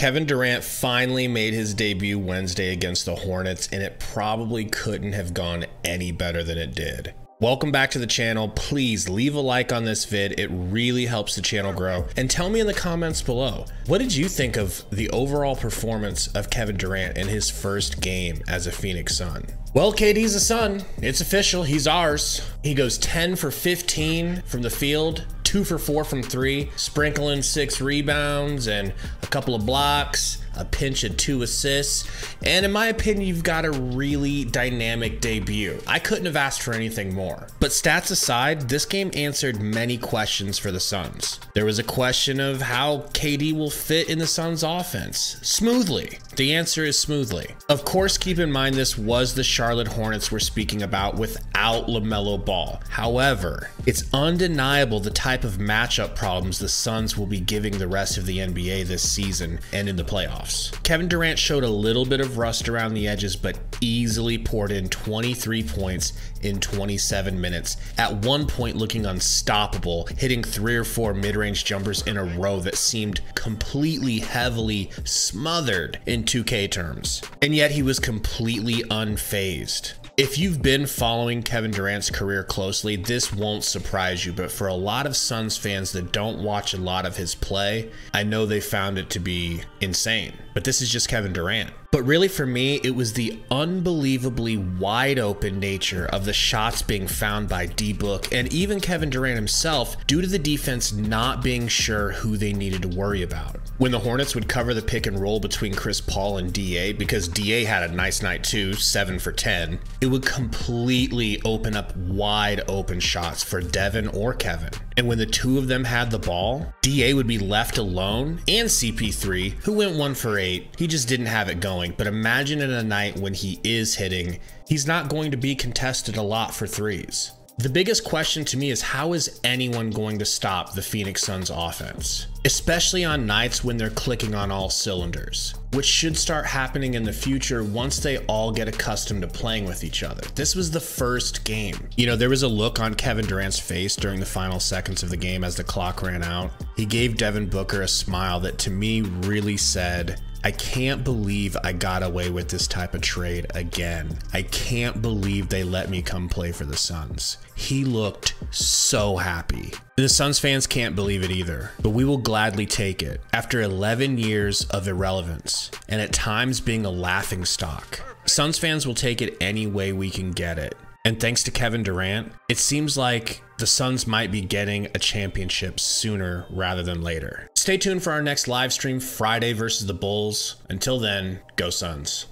Kevin Durant finally made his debut Wednesday against the Hornets, and it probably couldn't have gone any better than it did. Welcome back to the channel. Please leave a like on this vid. It really helps the channel grow. And tell me in the comments below, what did you think of the overall performance of Kevin Durant in his first game as a Phoenix Sun? Well, KD's a Sun. It's official. He's ours. He goes 10 for 15 from the field, 2 for 4 from 3, sprinkling 6 rebounds and a couple of blocks, a pinch of 2 assists, and in my opinion, you've got a really dynamic debut. I couldn't have asked for anything more. But stats aside, this game answered many questions for the Suns. There was a question of how KD will fit in the Suns offense. Smoothly. The answer is smoothly. Of course, keep in mind this was the Charlotte Hornets we're speaking about without LaMelo Ball. However, it's undeniable the type of matchup problems the Suns will be giving the rest of the NBA this season and in the playoffs. Kevin Durant showed a little bit of rust around the edges, but easily poured in 23 points in 27 minutes, at one point looking unstoppable, hitting 3 or 4 mid-range jumpers in a row that seemed completely heavily smothered in 2K terms. And yet he was completely unfazed. If you've been following Kevin Durant's career closely, this won't surprise you, but for a lot of Suns fans that don't watch a lot of his play, I know they found it to be insane. But this is just Kevin Durant. But really for me, it was the unbelievably wide open nature of the shots being found by D-Book and even Kevin Durant himself due to the defense not being sure who they needed to worry about. When the Hornets would cover the pick and roll between Chris Paul and DA, because DA had a nice night too, 7 for 10, it would completely open up wide open shots for Devin or Kevin. And when the two of them had the ball, DA would be left alone, and CP3, who went 1 for 8, he just didn't have it going. But imagine in a night when he is hitting, he's not going to be contested a lot for threes. The biggest question to me is how is anyone going to stop the Phoenix Suns offense? Especially on nights when they're clicking on all cylinders, which should start happening in the future once they all get accustomed to playing with each other. This was the first game. You know, there was a look on Kevin Durant's face during the final seconds of the game as the clock ran out. He gave Devin Booker a smile that to me really said, I can't believe I got away with this type of trade again. I can't believe they let me come play for the Suns. He looked so happy. The Suns fans can't believe it either, but we will gladly take it. After 11 years of irrelevance, and at times being a laughing stock, Suns fans will take it any way we can get it. And thanks to Kevin Durant, it seems like the Suns might be getting a championship sooner rather than later. Stay tuned for our next live stream Friday versus the Bulls. Until then, go Suns.